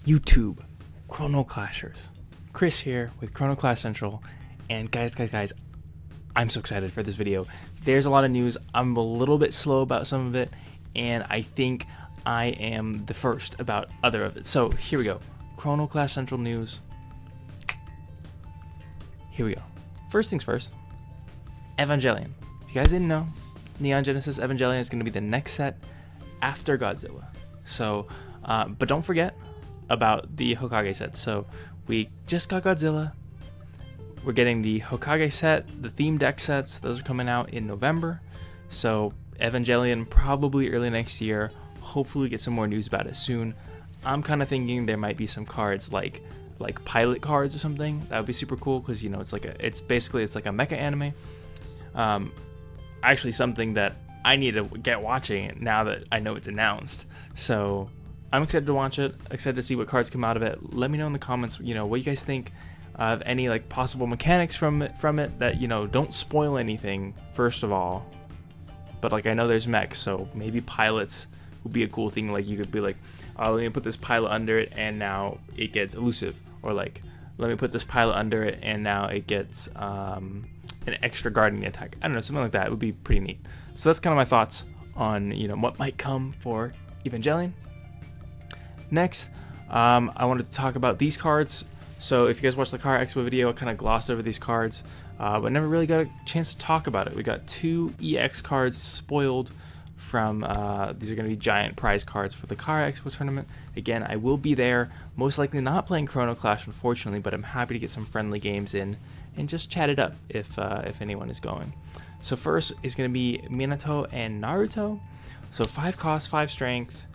YouTube Chrono Clashers. Chris here with Chrono Clash Central, and guys, I'm so excited for this video. There's a lot of news. I'm a little bit slow about some of it, and I think I am the first about other of it. So here we go. Chrono Clash Central news. Here we go. First things first, Evangelion. If you guys didn't know, Neon Genesis Evangelion is going to be the next set after Godzilla. So, but don't forget about the Hokage set. So we just got Godzilla. We're getting the Hokage set, the theme deck sets. Those are coming out in November. So Evangelion probably early next year. Hopefully we get some more news about it soon. I'm kind of thinking there might be some cards like pilot cards or something. That would be super cool because, you know, it's basically like a mecha anime. Actually something that I need to get watching now that I know it's announced. So I'm excited to watch it, excited to see what cards come out of it. Let me know in the comments, you know, what you guys think of any like possible mechanics from it that, you know, don't spoil anything first of all. But like, I know there's mechs, so maybe pilots would be a cool thing. Like you could be like, oh, let me put this pilot under it and now it gets elusive, or like, let me put this pilot under it and now it gets an extra guarding attack. I don't know, something like that would be pretty neat. So that's kind of my thoughts on, you know, what might come for Evangelion. Next, I wanted to talk about these cards. So if you guys watched the Car Expo video, I kind of glossed over these cards, but never really got a chance to talk about it. We got 2 EX cards spoiled from, these are going to be giant prize cards for the Car Expo tournament. Again, I will be there, most likely not playing Chrono Clash, unfortunately, but I'm happy to get some friendly games in and just chat it up if anyone is going. So first is going to be Minato and Naruto. So 5 cost, 5 strength.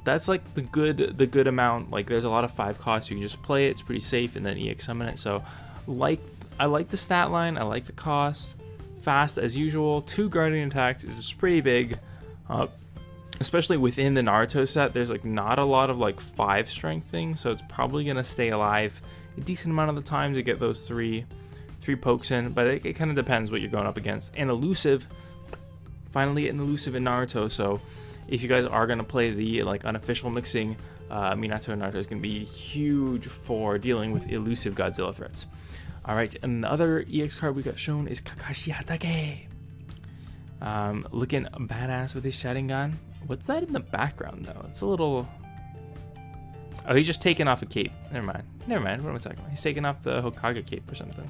That's like the good amount. Like there's a lot of 5 costs. You can just play it. It's pretty safe, and then EX summon it. So I like the stat line. I like the cost. Fast as usual. 2 guardian attacks is pretty big. Especially within the Naruto set, there's like not a lot of like 5 strength things, so it's probably gonna stay alive a decent amount of the time to get those three pokes in. But it kind of depends what you're going up against. And elusive. Finally getting elusive in Naruto. So if you guys are going to play the like unofficial mixing, Minato and Naruto is going to be huge for dealing with elusive Godzilla threats. Alright, and the other EX card we got shown is Kakashi Hatake. Looking badass with his Sharingan. What's that in the background though? It's a little... Oh, he's just taking off a cape. Never mind. What am I talking about? He's taking off the Hokage cape or something.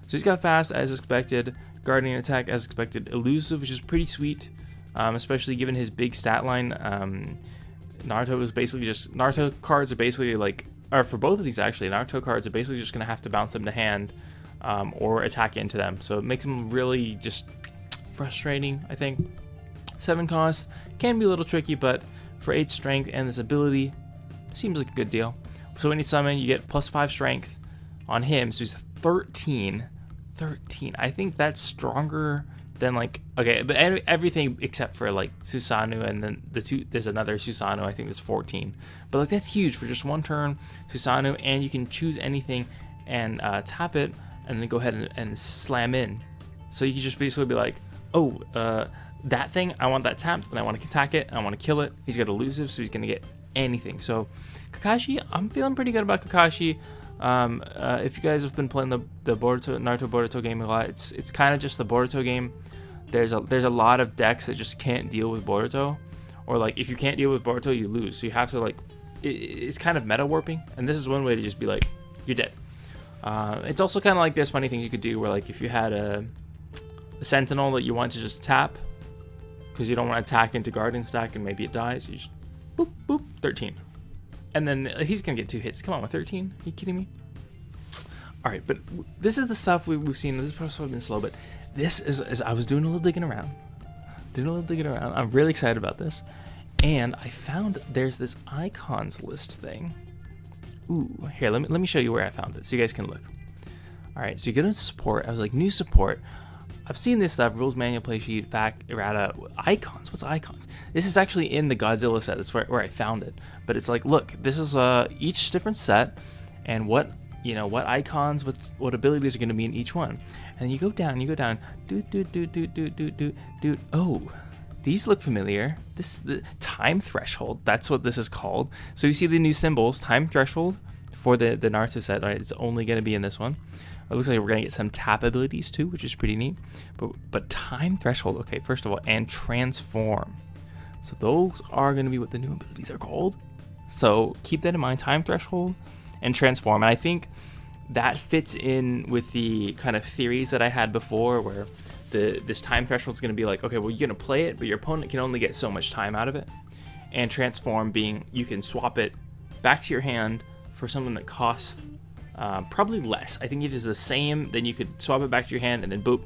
So he's got fast as expected, guardian attack as expected, elusive, which is pretty sweet. Especially given his big stat line. Naruto cards are basically like, or for both of these actually, Naruto cards are basically just gonna have to bounce them to hand, or attack into them. So it makes them really just frustrating, I think. 7 cost can be a little tricky, but for 8 strength and this ability, seems like a good deal. So when you summon, you get plus 5 strength on him, so he's 13. I think that's stronger than like, okay, but everything except for like Susanoo, and then there's another Susanoo, I think that's 14. But like that's huge for just one turn, Susanoo, and you can choose anything and tap it and then go ahead and slam in. So you can just basically be like, oh, that thing, I want that tapped and I want to attack it and I want to kill it. He's got elusive, so he's gonna get anything. So Kakashi, I'm feeling pretty good about Kakashi. If you guys have been playing the Naruto Boruto game a lot, it's kind of just the Boruto game. There's a lot of decks that just can't deal with Boruto, or like if you can't deal with Boruto, you lose. So you have to like, it's kind of meta warping, and this is one way to just be like, you're dead. It's also kind of like there's funny things you could do where like if you had a Sentinel that you want to just tap because you don't want to attack into Guardian stack and maybe it dies, you just boop boop 13. And then he's going to get 2 hits. Come on, with 13? Are you kidding me? Alright, but this is the stuff we've seen. This has probably been slow, but this is I was doing a little digging around. I'm really excited about this. And I found there's this icons list thing. Ooh, here, let me show you where I found it so you guys can look. Alright, so you go to support. I was like, new support. I've seen this stuff, rules manual, play sheet, fact, errata, icons. What's icons? This is actually in the Godzilla set. That's where I found it. But it's like, look, this is each different set, and what icons, what abilities are going to be in each one. And you go down, oh, these look familiar. This the time threshold. That's what this is called. So you see the new symbols, time threshold for the Naruto set. Right, it's only going to be in this one. It looks like we're going to get some tap abilities too, which is pretty neat. But time threshold. Okay, first of all, and transform. So those are going to be what the new abilities are called. So keep that in mind. Time threshold and transform. And I think that fits in with the kind of theories that I had before, where this time threshold is going to be like, okay, well, you're going to play it, but your opponent can only get so much time out of it. And transform being you can swap it back to your hand for something that costs probably less. I think if it's the same, then you could swap it back to your hand and then boop,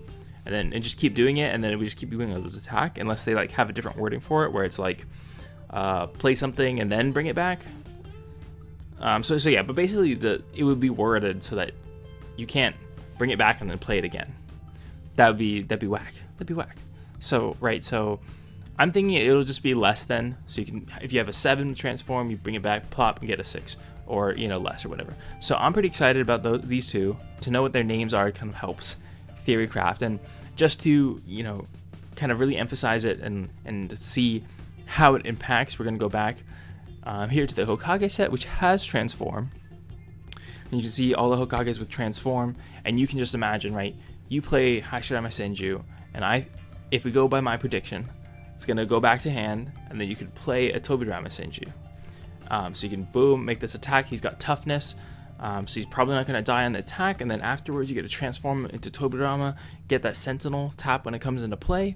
and just keep doing it, and then it would just keep doing those attack, unless they like have a different wording for it, where it's like play something and then bring it back. So yeah, but basically it would be worded so that you can't bring it back and then play it again. That'd be whack. That'd be whack. So right, so I'm thinking it'll just be less than. So you can, if you have a 7 transform, you bring it back, plop, and get a 6, or less or whatever. So I'm pretty excited about these two. To know what their names are kind of helps theorycraft, and just to kind of really emphasize it and see how it impacts. We're gonna go back here to the Hokage set, which has transform, and you can see all the Hokages with transform, and you can just imagine, right? You play Hashirama Senju, and if we go by my prediction, it's gonna go back to hand, and then you could play a Tobirama Senju. So you can boom, make this attack. He's got toughness, so he's probably not gonna die on the attack, and then afterwards you get to transform into Tobirama, get that Sentinel tap when it comes into play.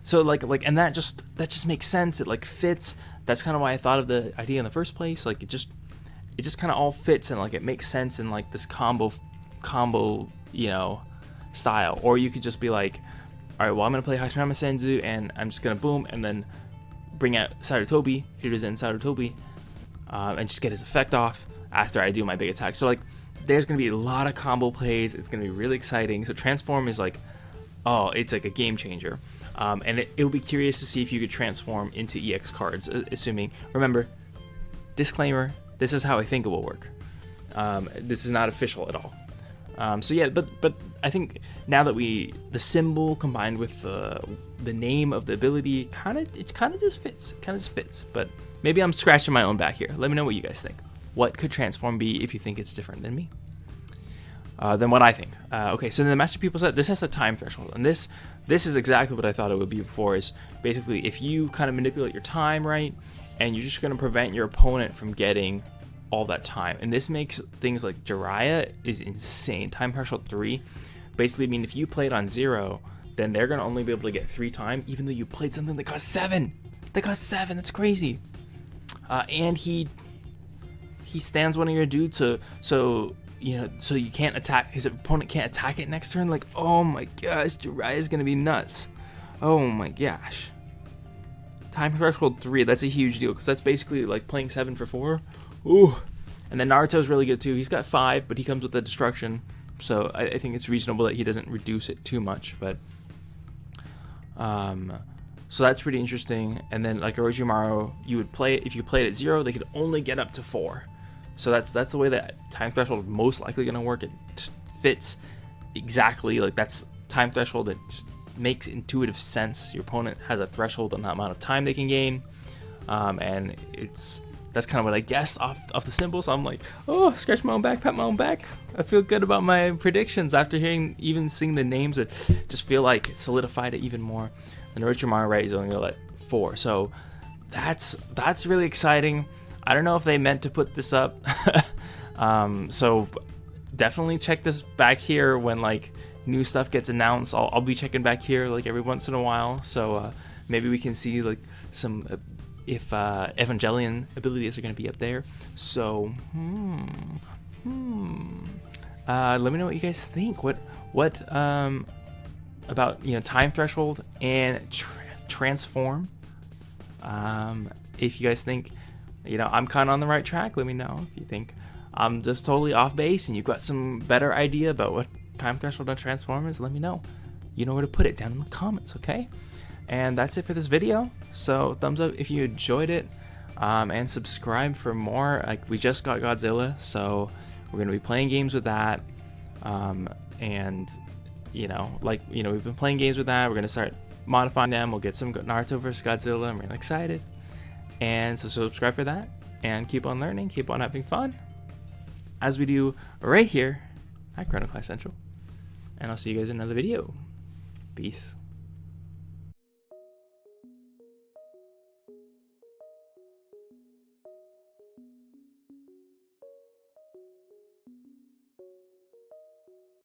So and that just makes sense. It like fits. That's kind of why I thought of the idea in the first place. Like it just kind of all fits, and like it makes sense in like this combo style. Or you could just be like, all right, well, I'm gonna play Hashirama Senju, and I'm just gonna boom, and then bring out Sarutobi, Hiruzen Sarutobi, and just get his effect off after I do my big attack. So like, there's gonna be a lot of combo plays. It's gonna be really exciting. So transform is like, oh, it's like a game changer. And it will be curious to see if you could transform into EX cards, assuming, remember, disclaimer, this is how I think it will work. This is not official at all. So yeah, but I think now that the symbol combined with the name of the ability, it kind of just fits. But maybe I'm scratching my own back here. Let me know what you guys think. What could transform be if you think it's different than me? Than what I think. Okay, so in the Master Pupil set, this has a time threshold, and this is exactly what I thought it would be before. Is basically if you kind of manipulate your time right, and you're just going to prevent your opponent from getting all that time, and this makes things like Jiraiya is insane. Time threshold 3, basically mean if you played on 0, then they're going to only be able to get 3 time, even though you played something that cost 7. That's crazy. And he stands one of your dudes, so you can't attack, his opponent can't attack it next turn. Like, oh my gosh, Jiraiya is gonna be nuts. Oh my gosh. Time threshold 3, that's a huge deal, because that's basically like playing 7 for 4. Ooh. And then Naruto's really good too. He's got 5, but he comes with the destruction, so I think it's reasonable that he doesn't reduce it too much. But so that's pretty interesting. And then like Orochimaru, you would play it, if you played at 0, they could only get up to 4. So that's the way that time threshold is most likely going to work. It fits exactly, like that's time threshold. It just makes intuitive sense. Your opponent has a threshold on the amount of time they can gain, and that's kind of what I guessed off the symbol. So I'm like, oh, scratch my own back, pat my own back. I feel good about my predictions after seeing the names. It just feel like it solidified it even more. And Orochimaru, right, is only going to let 4. So that's really exciting. I don't know if they meant to put this up. So definitely check this back here when like new stuff gets announced. I'll be checking back here like every once in a while. So maybe we can see like some if Evangelion abilities are going to be up there. So let me know what you guys think. What about time threshold and transform? If you guys think I'm kind of on the right track, let me know. If you think I'm just totally off base and you've got some better idea about what time threshold on transform is, let me know. You know where to put it, down in the comments, okay? And that's it for this video. So thumbs up if you enjoyed it, and subscribe for more. Like, we just got Godzilla, so we're gonna be playing games with that, and we've been playing games with that. We're gonna start modifying them. We'll get some Naruto vs. Godzilla. I'm really excited. And so subscribe for that. And keep on learning. Keep on having fun. As we do right here at Chrono Clash Central. And I'll see you guys in another video. Peace.